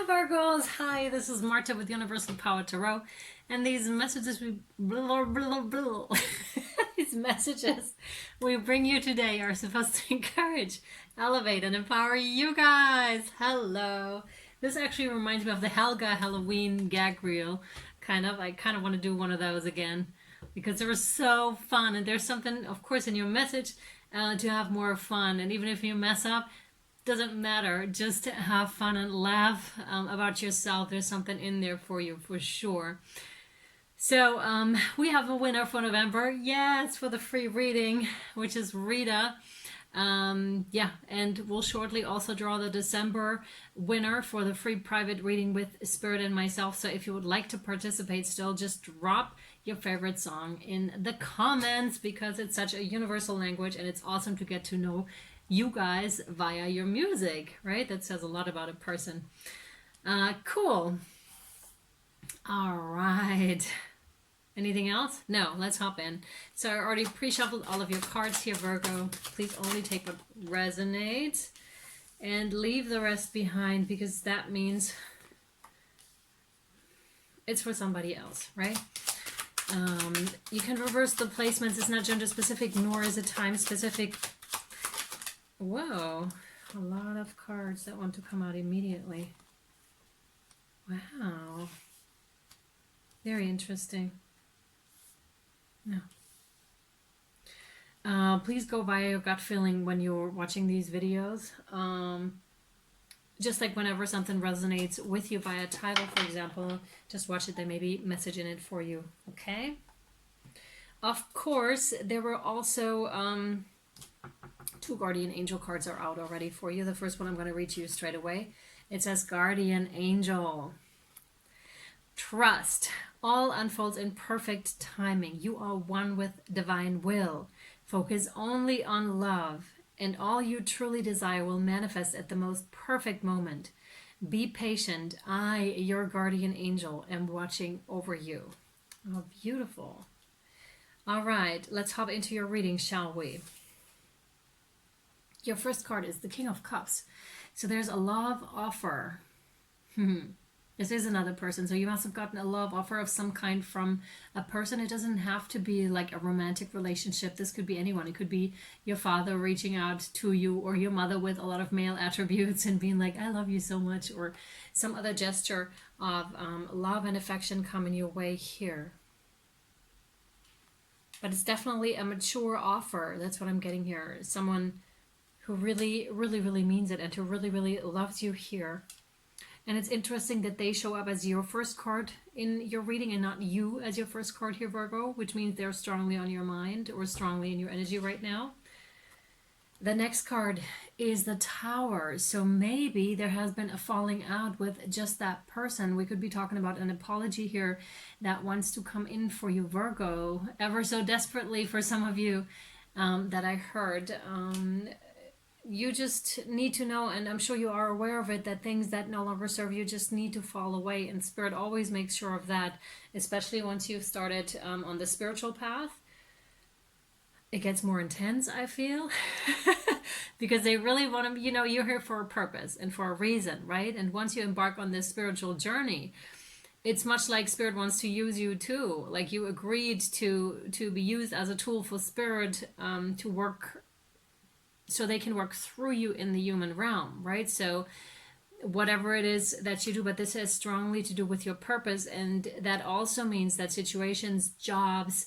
Virgos, hi, this is Marthe with Universal Power Tarot, and these messages these messages we bring you today are supposed to encourage, elevate, and empower you guys. Hello. This actually reminds me of the Helga Halloween gag reel. I kind of want to do one of those again because they were so fun, and there's something, of course, in your message to have more fun, and even if you mess up, doesn't matter, just have fun and laugh about yourself. There's something in there for you for sure. So we have a winner for November. Yes, for the free reading, which is Rita. Yeah, and we'll shortly also draw the December winner for the free private reading with Spirit and myself. So if you would like to participate still, just drop your favorite song in the comments, because it's such a universal language and it's awesome to get to know you guys via your music, right? That says a lot about a person. Cool. All right. Anything else? No, let's hop in. So I already pre-shuffled all of your cards here, Virgo. Please only take what resonates and leave the rest behind, because that means it's for somebody else, right? You can reverse the placements. It's not gender specific, nor is it time specific. Whoa, a lot of cards that want to come out immediately. Wow. Very interesting. No. Please go via your gut feeling when you're watching these videos. Just like whenever something resonates with you via title, for example, just watch it. There may be message in it for you, okay? Of course, there were also... two guardian angel cards are out already for you. The first one I'm going to read to you straight away. It says guardian angel. Trust. All unfolds in perfect timing. You are one with divine will. Focus only on love, and all you truly desire will manifest at the most perfect moment. Be patient. I, your guardian angel, am watching over you. Oh, beautiful. All right, let's hop into your reading, shall we? Your first card is the King of Cups. So there's a love offer. This is another person. So you must have gotten a love offer of some kind from a person. It doesn't have to be like a romantic relationship. This could be anyone. It could be your father reaching out to you, or your mother with a lot of male attributes and being like, I love you so much, or some other gesture of love and affection coming your way here. But it's definitely a mature offer. That's what I'm getting here. Someone who really, really, really means it, and who really, really loves you here. And it's interesting that they show up as your first card in your reading and not you as your first card here, Virgo, which means they're strongly on your mind or strongly in your energy right now. The next card is the Tower. So maybe there has been a falling out with just that person. We could be talking about an apology here that wants to come in for you, Virgo, ever so desperately for some of you that I heard. You just need to know, and I'm sure you are aware of it, that things that no longer serve you just need to fall away. And Spirit always makes sure of that, especially once you've started on the spiritual path. It gets more intense, I feel, because they really want to, you're here for a purpose and for a reason, right? And once you embark on this spiritual journey, it's much like Spirit wants to use you too. Like you agreed to be used as a tool for Spirit to work, so they can work through you in the human realm, right? So whatever it is that you do, but this has strongly to do with your purpose. And that also means that situations, jobs,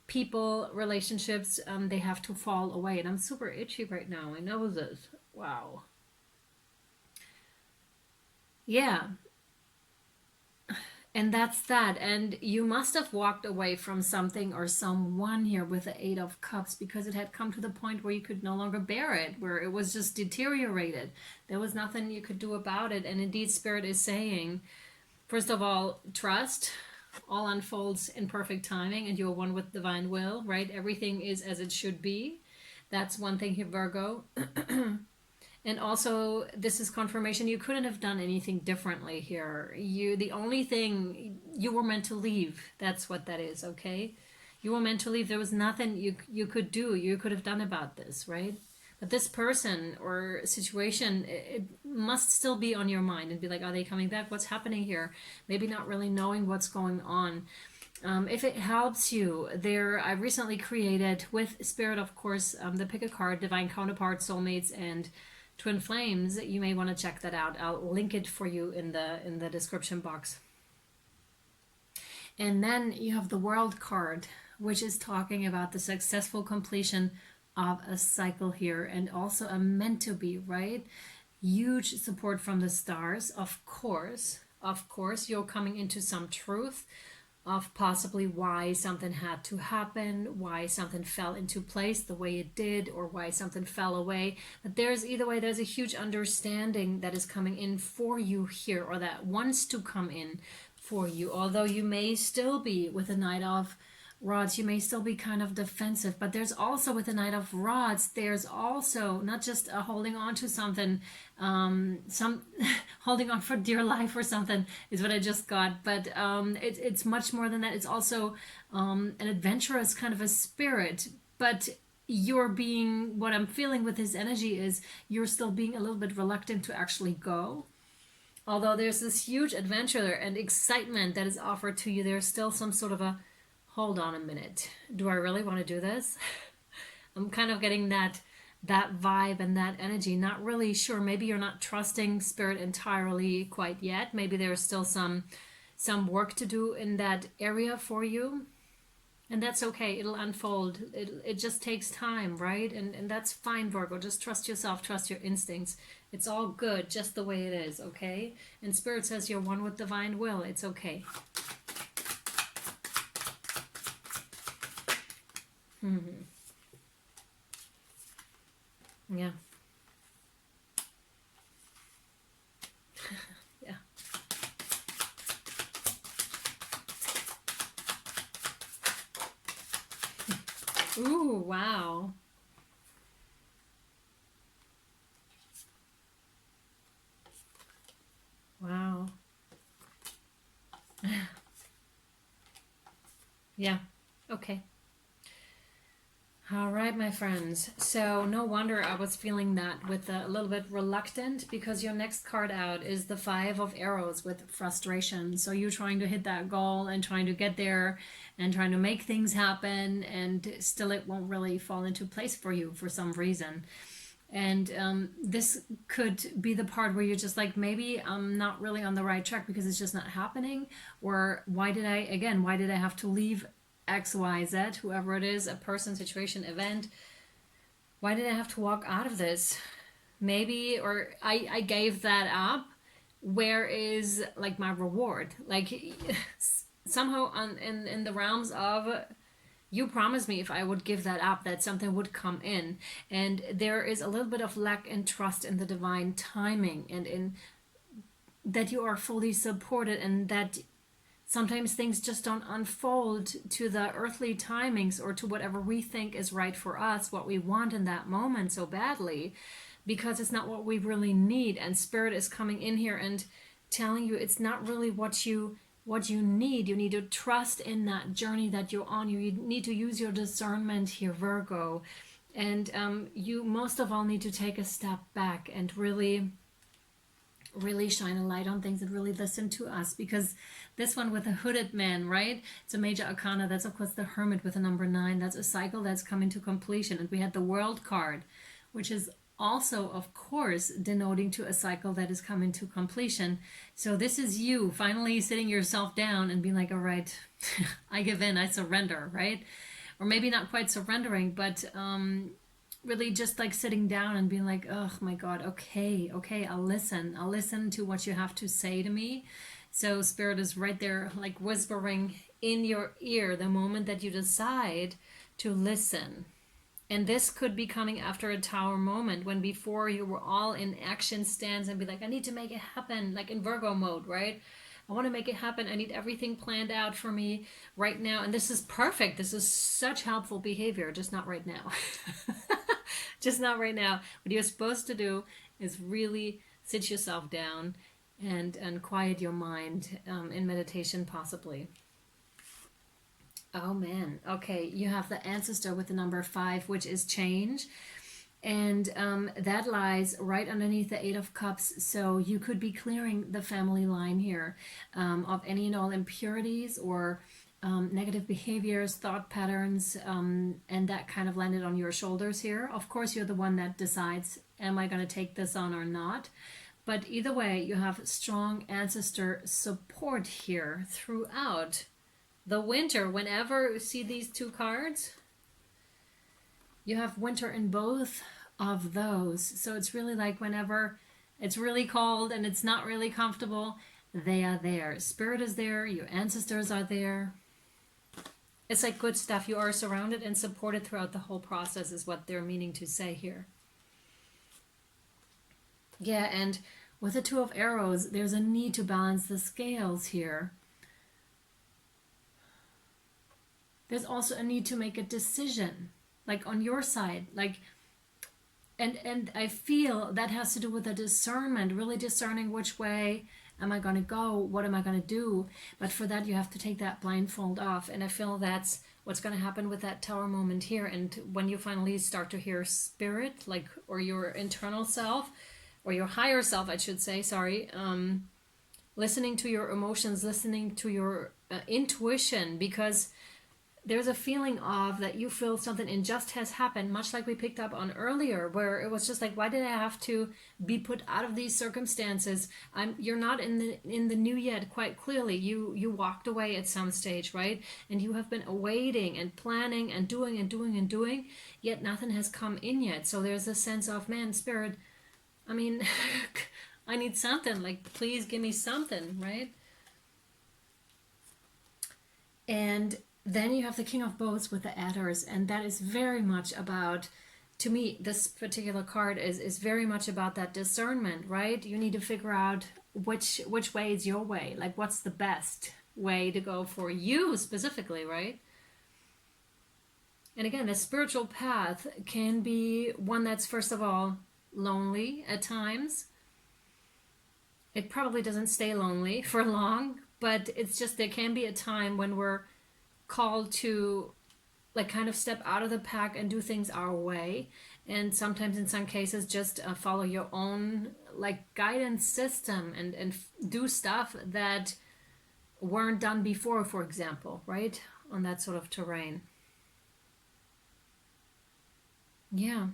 people, relationships, they have to fall away. And I'm super itchy right now. I know this. Wow. Yeah. And that's that. And you must have walked away from something or someone here with the Eight of Cups, because it had come to the point where you could no longer bear it, where it was just deteriorated. There was nothing you could do about it. And indeed, Spirit is saying, first of all, trust. All unfolds in perfect timing, and you're one with divine will, right? Everything is as it should be. That's one thing here, Virgo. And also, this is confirmation you couldn't have done anything differently here. The only thing, you were meant to leave. That's what that is, okay? You were meant to leave. There was nothing you could do, you could have done about this, right? But this person or situation, it must still be on your mind and be like, are they coming back? What's happening here? Maybe not really knowing what's going on. If it helps you, I recently created with Spirit, of course, the pick a card, Divine Counterpart, Soulmates, and Twin Flames. You may want to check that out. I'll link it for you in the description box. And then you have the World card, which is talking about the successful completion of a cycle here, and also a meant to be, right? Huge support from the stars, of course. Of course, you're coming into some truth of possibly why something had to happen, why something fell into place the way it did, or why something fell away. But there's either way, there's a huge understanding that is coming in for you here, or that wants to come in for you. Although you may still be with the Knight of Rods, you may still be kind of defensive, but there's also with the Knight of Rods, there's also not just holding on to something, some holding on for dear life or something is what I just got, but it's much more than that. It's also an adventurous kind of a spirit, but you're being, what I'm feeling with his energy is you're still being a little bit reluctant to actually go. Although there's this huge adventure and excitement that is offered to you, there's still some sort of a hold on a minute, do I really want to do this? I'm kind of getting that vibe and that energy. Not really sure. Maybe you're not trusting Spirit entirely quite yet. Maybe there's still some work to do in that area for you. And that's okay. It'll unfold. It just takes time, right? And that's fine, Virgo. Just trust yourself. Trust your instincts. It's all good just the way it is, okay? And Spirit says you're one with divine will. It's okay. Yeah. Yeah. Ooh, wow. Wow. Yeah. Okay. All right, my friends. So no wonder I was feeling that with a little bit reluctant, because your next card out is the Five of Arrows with frustration. So you're trying to hit that goal and trying to get there and trying to make things happen, and still it won't really fall into place for you for some reason. And this could be the part where you're just like, maybe I'm not really on the right track because it's just not happening. Or why did I have to leave XYZ, whoever it is, a person, situation, event? Why did I have to walk out of this? Maybe, or I gave that up. Where is like my reward? Like somehow in the realms of, you promised me if I would give that up that something would come in, and there is a little bit of lack in trust in the divine timing, and in that you are fully supported, and that sometimes things just don't unfold to the earthly timings or to whatever we think is right for us, what we want in that moment so badly, because it's not what we really need. And Spirit is coming in here and telling you it's not really what you need. You need to trust in that journey that you're on. You need to use your discernment here, Virgo. And you most of all need to take a step back and really shine a light on things and really listen to us, because this one with the hooded man, right? It's a major arcana. That's of course the Hermit with the number 9. That's a cycle that's coming to completion. And we had the World card, which is also of course denoting to a cycle that is coming to completion. So this is you finally sitting yourself down and being like, all right, I give in, I surrender, right? Or maybe not quite surrendering, but really just like sitting down and being like, oh my God, okay, I'll listen to what you have to say to me. So Spirit is right there like whispering in your ear the moment that you decide to listen. And this could be coming after a Tower moment, when before you were all in action stance and be like, I need to make it happen, like in Virgo mode, right? I want to make it happen. I need everything planned out for me right now. And this is perfect. This is such helpful behavior, just not right now. Just not right now. What you're supposed to do is really sit yourself down and quiet your mind in meditation, possibly. Oh man. Okay, you have the Ancestor with the number 5, which is change. And that lies right underneath the Eight of Cups. So you could be clearing the family line here of any and all impurities or negative behaviors, thought patterns, and that kind of landed on your shoulders here. Of course, you're the one that decides, am I going to take this on or not? But either way, you have strong ancestor support here throughout the winter. Whenever you see these two cards, you have winter in both of those. So it's really like whenever it's really cold and it's not really comfortable, they are there. Spirit is there, your ancestors are there. It's like good stuff. You are surrounded and supported throughout the whole process is what they're meaning to say here. Yeah, and with the Two of Arrows, there's a need to balance the scales here. There's also a need to make a decision, like on your side, like, and I feel that has to do with the discernment, really discerning which way am I going to go, what am I going to do. But for that, you have to take that blindfold off, and I feel that's what's going to happen with that Tower moment here. And when you finally start to hear spirit, like, or your internal self, or your higher self, I should say, sorry, listening to your emotions, listening to your intuition, because there's a feeling of that you feel something unjust has happened, much like we picked up on earlier, where it was just like, why did I have to be put out of these circumstances? You're not in the new yet, quite clearly. You walked away at some stage, right? And you have been awaiting and planning and doing and doing and doing, yet nothing has come in yet. So there's a sense of, man, spirit, I mean, I need something, like, please give me something, right? And then you have the King of Boats with the Adders, and that is very much about, to me, this particular card is very much about that discernment, right? You need to figure out which way is your way, like what's the best way to go for you specifically, right? And again, the spiritual path can be one that's, first of all, lonely at times. It probably doesn't stay lonely for long, but it's just there can be a time when we're called to like kind of step out of the pack and do things our way, and sometimes in some cases just follow your own like guidance system and do stuff that weren't done before, for example, right, on that sort of terrain. Yeah.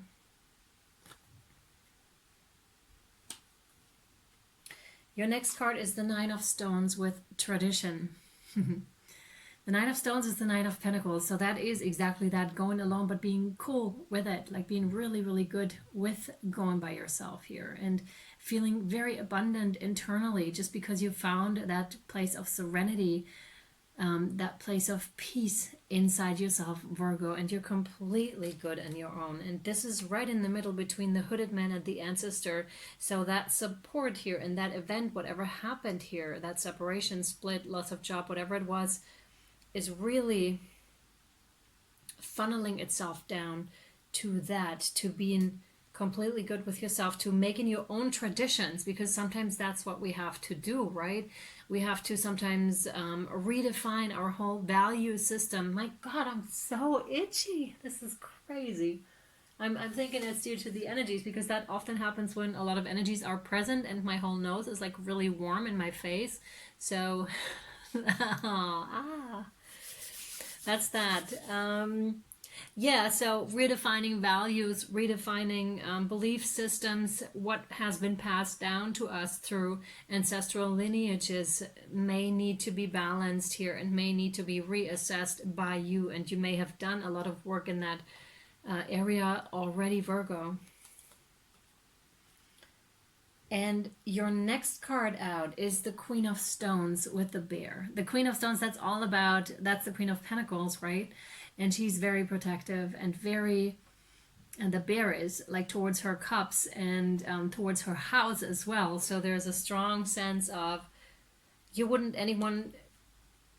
Your next card is the Nine of Stones with tradition. The Nine of Stones is the Nine of Pentacles, so that is exactly that, going alone but being cool with it, like being really, really good with going by yourself here and feeling very abundant internally just because you found that place of serenity, that place of peace inside yourself, Virgo, and you're completely good on your own. And this is right in the middle between the Hooded Man and the Ancestor, so that support here in that event, whatever happened here, that separation, split, loss of job, whatever it was, is really funneling itself down to that, to being completely good with yourself, to making your own traditions, because sometimes that's what we have to do, right? We have to sometimes redefine our whole value system. My God, I'm so itchy. This is crazy. I'm thinking it's due to the energies, because that often happens when a lot of energies are present and my whole nose is like really warm in my face. So, that's that. Yeah, so redefining values, redefining belief systems, what has been passed down to us through ancestral lineages may need to be balanced here and may need to be reassessed by you. And you may have done a lot of work in that area already, Virgo. And your next card out is the Queen of Stones with the Bear. The Queen of Stones, that's all about, that's the Queen of Pentacles, right? And she's very protective and very, and the Bear is like towards her cups and towards her house as well. So there's a strong sense of you wouldn't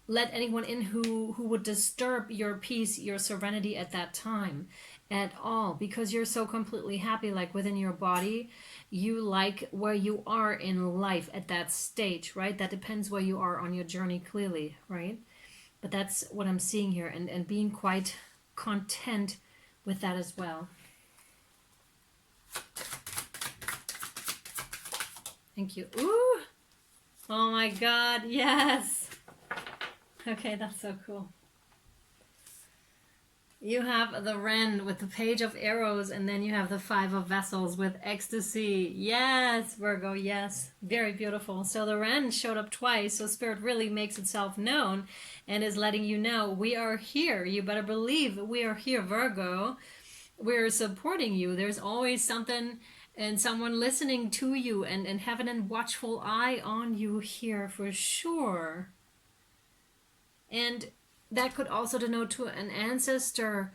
let anyone in who would disturb your peace, your serenity at that time at all, because you're so completely happy, like within your body. You like where you are in life at that stage, right? That depends where you are on your journey, clearly, right? But that's what I'm seeing here, and being quite content with that as well. Thank you. Ooh! Oh my God, yes! Okay, that's so cool. You have the Wren with the Page of Arrows, and then you have the Five of Vessels with Ecstasy. Yes, Virgo, yes. Very beautiful. So the Wren showed up twice, so Spirit really makes itself known and is letting you know, we are here. You better believe we are here, Virgo. We're supporting you. There's always something and someone listening to you and having a watchful eye on you here for sure. And that could also denote to an ancestor,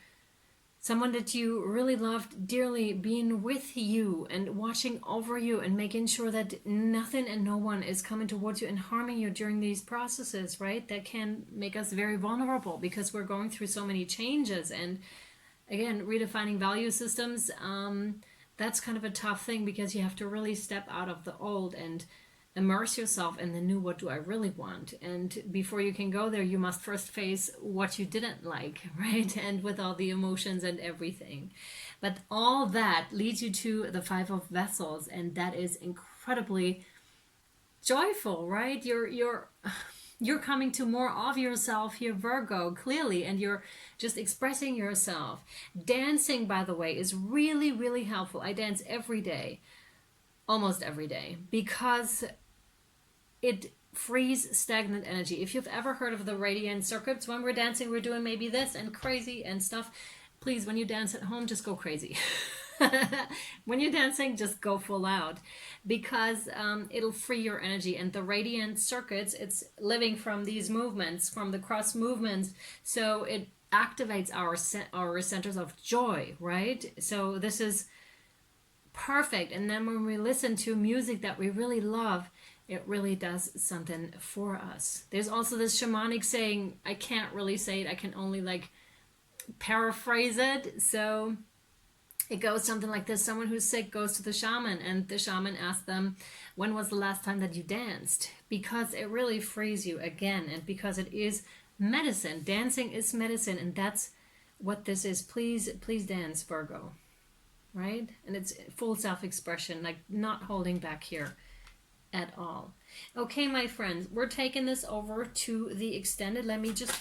someone that you really loved dearly, being with you and watching over you and making sure that nothing and no one is coming towards you and harming you during these processes, right? That can make us very vulnerable because we're going through so many changes. And again, redefining value systems, that's kind of a tough thing because you have to really step out of the old and immerse yourself in the new. What do I really want? And before you can go there, you must first face what you didn't like, right? And with all the emotions and everything. But all that leads you to the Five of Vessels, and that is incredibly joyful, right? You're coming to more of yourself here, Virgo, clearly, and you're just expressing yourself. Dancing, by the way, is really, really helpful. I dance every day, almost every day, because it frees stagnant energy. If you've ever heard of the radiant circuits, when we're dancing, we're doing maybe this and crazy and stuff. Please, when you dance at home, just go crazy. When you're dancing, just go full out, because it'll free your energy. And the radiant circuits, it's living from these movements, from the cross movements, so it activates our centers of joy, right? So this is perfect. And then when we listen to music that we really love, it really does something for us. There's also this shamanic saying, I can't really say it, I can only like paraphrase it. So it goes something like this: someone who's sick goes to the shaman, and the shaman asks them, when was the last time that you danced? Because it really frees you again, and because it is medicine. Dancing is medicine, and that's what this is. Please dance, Virgo, right? And it's full self-expression, like not holding back here at all. Okay, my friends, we're taking this over to the extended. Let me just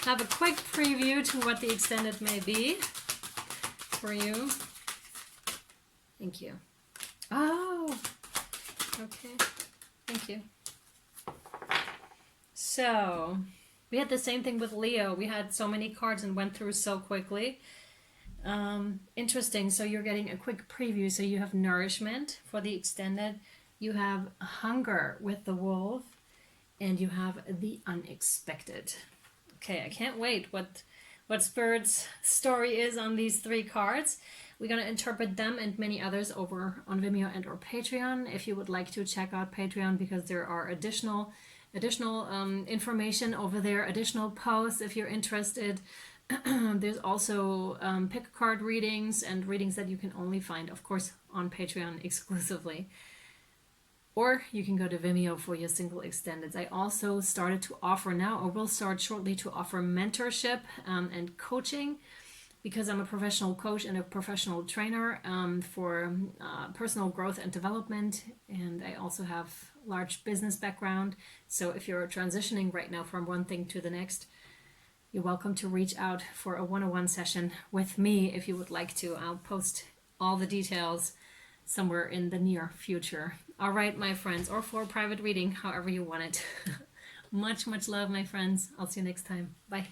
have a quick preview to what the extended may be for you. Thank you. Oh, okay. Thank you. So we had the same thing with Leo. We had so many cards and went through so quickly. Interesting. So you're getting a quick preview. So you have nourishment for the extended. You have hunger with the wolf, and you have the unexpected. Okay, I can't wait what Spirit's story is on these three cards. We're going to interpret them and many others over on Vimeo and or Patreon. If you would like to check out Patreon, because there are additional information over there, additional posts if you're interested. There's also pick card readings and readings that you can only find, of course, on Patreon exclusively. Or you can go to Vimeo for your single extendeds. I also started to offer now, or will start shortly, to offer mentorship and coaching, because I'm a professional coach and a professional trainer for personal growth and development. And I also have large business background. So if you're transitioning right now from one thing to the next, you're welcome to reach out for a one-on-one session with me if you would like to. I'll post all the details somewhere in the near future. All right, my friends, or for a private reading, however you want it. Much love, my friends. I'll see you next time. Bye.